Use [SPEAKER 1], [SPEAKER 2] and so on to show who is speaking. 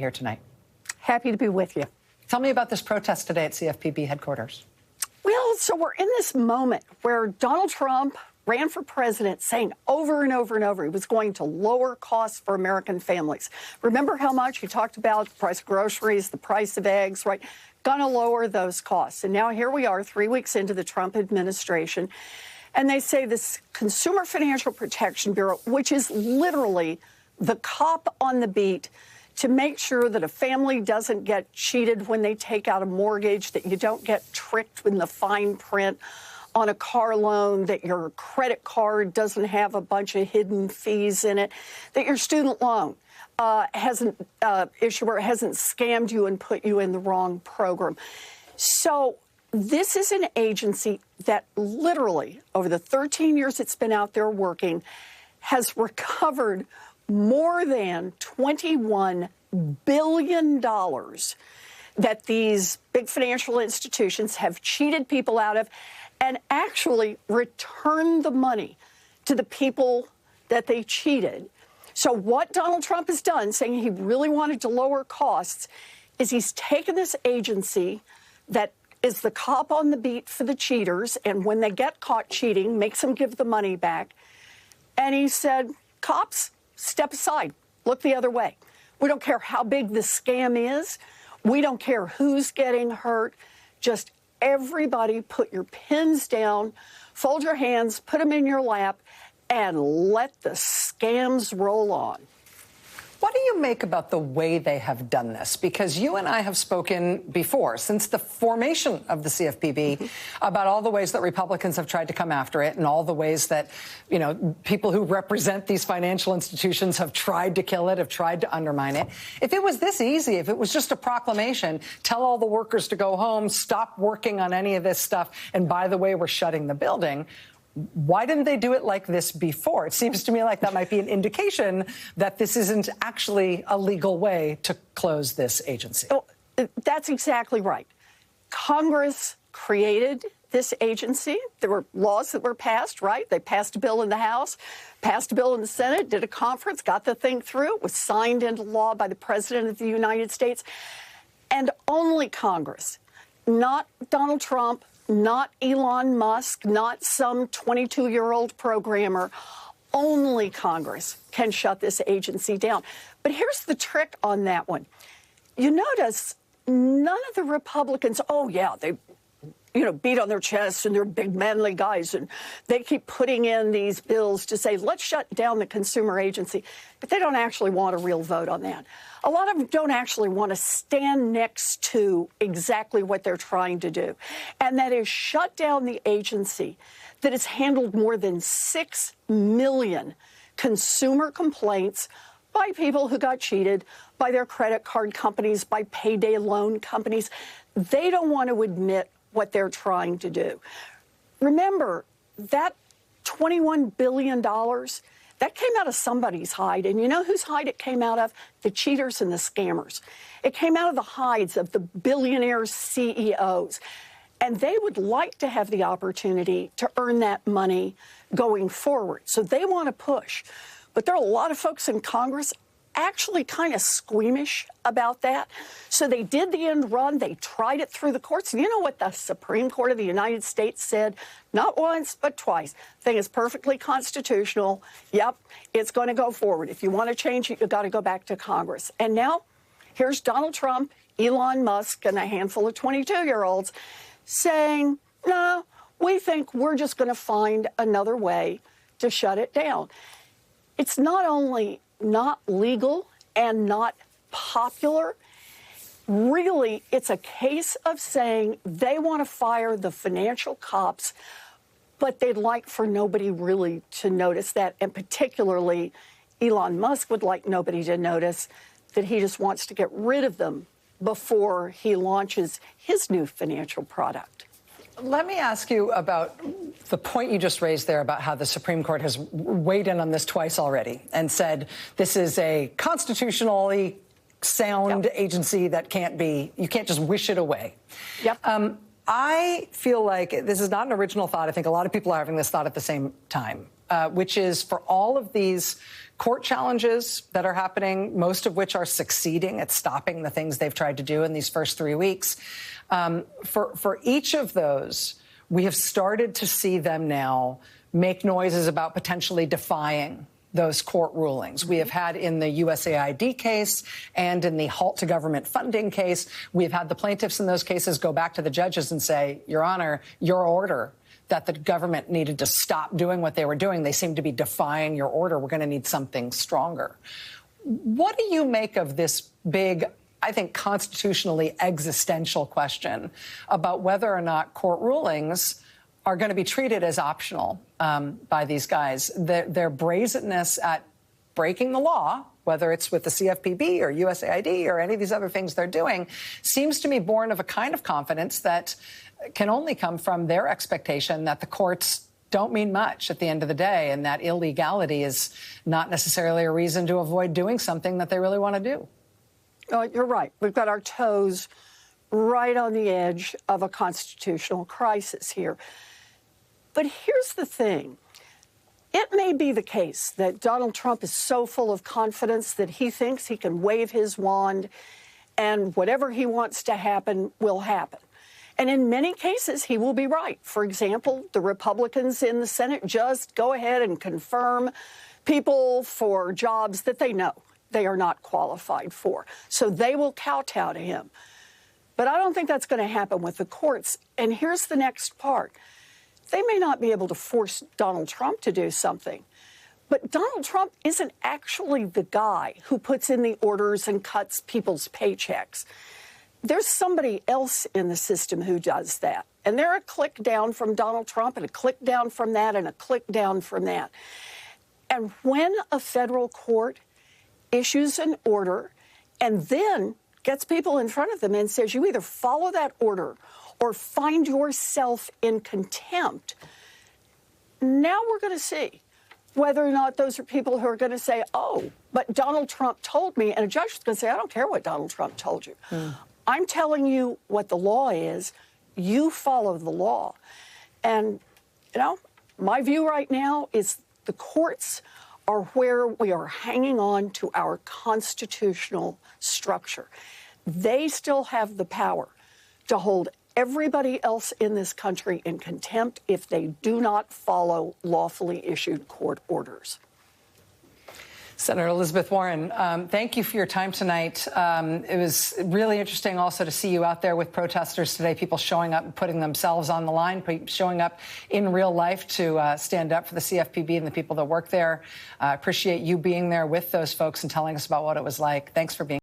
[SPEAKER 1] here tonight.
[SPEAKER 2] Happy to be with you.
[SPEAKER 1] Tell me about this protest today at CFPB headquarters.
[SPEAKER 2] Well, so we're in this moment where Donald Trump ran for president saying over and over and over he was going to lower costs for American families. Remember how much he talked about the price of groceries, the price of eggs, right? Gonna lower those costs. And now here we are 3 weeks into the Trump administration. And they say this Consumer Financial Protection Bureau, which is literally the cop on the beat to make sure that a family doesn't get cheated when they take out a mortgage, that you don't get tricked in the fine print on a car loan, that your credit card doesn't have a bunch of hidden fees in it, that your student loan issuer hasn't scammed you and put you in the wrong program. So this is an agency that literally, over the 13 years it's been out there working, has recovered more than $21 billion that these big financial institutions have cheated people out of and actually returned the money to the people that they cheated. So what Donald Trump has done, saying he really wanted to lower costs, is he's taken this agency that is the cop on the beat for the cheaters, and when they get caught cheating, makes them give the money back. And he said, cops, step aside, look the other way. We don't care how big the scam is. We don't care who's getting hurt. Just everybody put your pens down, fold your hands, put them in your lap, and let the scams roll on.
[SPEAKER 1] What do you make about the way they have done this? Because you and I have spoken before, since the formation of the CFPB, about all the ways that Republicans have tried to come after it and all the ways that, you know, people who represent these financial institutions have tried to kill it, have tried to undermine it. If it was this easy, if it was just a proclamation, tell all the workers to go home, stop working on any of this stuff, and by the way, we're shutting the building, why didn't they do it like this before? It seems to me like that might be an indication that this isn't actually a legal way to close this agency.
[SPEAKER 2] Oh, that's exactly right. Congress created this agency. There were laws that were passed, right? They passed a bill in the House, passed a bill in the Senate, did a conference, got the thing through, was signed into law by the President of the United States. And only Congress, not Donald Trump, not Elon Musk, not some 22-year-old programmer. Only Congress can shut this agency down. But here's the trick on that one. You notice none of the Republicans, oh, yeah, they beat on their chests and they're big manly guys and they keep putting in these bills to say, let's shut down the consumer agency. But they don't actually want a real vote on that. A lot of them don't actually want to stand next to exactly what they're trying to do. And that is shut down the agency that has handled more than 6 million consumer complaints by people who got cheated, by their credit card companies, by payday loan companies. They don't want to admit what they're trying to do. Remember, that $21 billion, that came out of somebody's hide. And you know whose hide it came out of? The cheaters and the scammers. It came out of the hides of the billionaire CEOs. And they would like to have the opportunity to earn that money going forward. So they want to push. But there are a lot of folks in Congress actually kind of squeamish about that. So they did the end run. They tried it through the courts. You know what the Supreme Court of the United States said? Not once, but twice. Thing is perfectly constitutional. Yep, it's going to go forward. If you want to change it, you've got to go back to Congress. And now here's Donald Trump, Elon Musk, and a handful of 22-year-olds saying, no, we think we're just going to find another way to shut it down. It's not only not legal and not popular. Really, it's a case of saying they want to fire the financial cops, but they'd like for nobody really to notice that. And particularly, Elon Musk would like nobody to notice that he just wants to get rid of them before he launches his new financial product.
[SPEAKER 1] Let me ask you about the point you just raised there about how the Supreme Court has weighed in on this twice already and said this is a constitutionally sound agency that you can't just wish it away.
[SPEAKER 2] Yep.
[SPEAKER 1] I feel like this is not an original thought. I think a lot of people are having this thought at the same time. which is for all of these court challenges that are happening, most of which are succeeding at stopping the things they've tried to do in these first 3 weeks. For each of those, we have started to see them now make noises about potentially defying those court rulings. We have had in the USAID case and in the halt to government funding case, we've had the plaintiffs in those cases go back to the judges and say, Your Honor, your order that the government needed to stop doing what they were doing, they seem to be defying your order. We're going to need something stronger. What do you make of this big, I think, constitutionally existential question about whether or not court rulings are going to be treated as optional by these guys? Their brazenness at breaking the law, whether it's with the CFPB or USAID or any of these other things they're doing, seems to me born of a kind of confidence that can only come from their expectation that the courts don't mean much at the end of the day, and that illegality is not necessarily a reason to avoid doing something that they really want to do.
[SPEAKER 2] Oh, you're right. We've got our toes right on the edge of a constitutional crisis here. But here's the thing. It may be the case that Donald Trump is so full of confidence that he thinks he can wave his wand and whatever he wants to happen will happen. And in many cases, he will be right. For example, the Republicans in the Senate just go ahead and confirm people for jobs that they know they are not qualified for. So they will kowtow to him. But I don't think that's going to happen with the courts. And here's the next part. They may not be able to force Donald Trump to do something, but Donald Trump isn't actually the guy who puts in the orders and cuts people's paychecks. There's somebody else in the system who does that. And they're a click down from Donald Trump and a click down from that and a click down from that. And when a federal court issues an order and then gets people in front of them and says, you either follow that order or find yourself in contempt, now we're going to see whether or not those are people who are going to say, oh, but Donald Trump told me, and a judge is going to say, I don't care what Donald Trump told you. I'm telling you what the law is. You follow the law. And, you know, my view right now is the courts are where we are hanging on to our constitutional structure. They still have the power to hold everybody else in this country in contempt if they do not follow lawfully issued court orders.
[SPEAKER 1] Senator Elizabeth Warren, thank you for your time tonight. It was really interesting also to see you out there with protesters today, people showing up and putting themselves on the line, showing up in real life to stand up for the CFPB and the people that work there. I appreciate you being there with those folks and telling us about what it was like. Thanks for being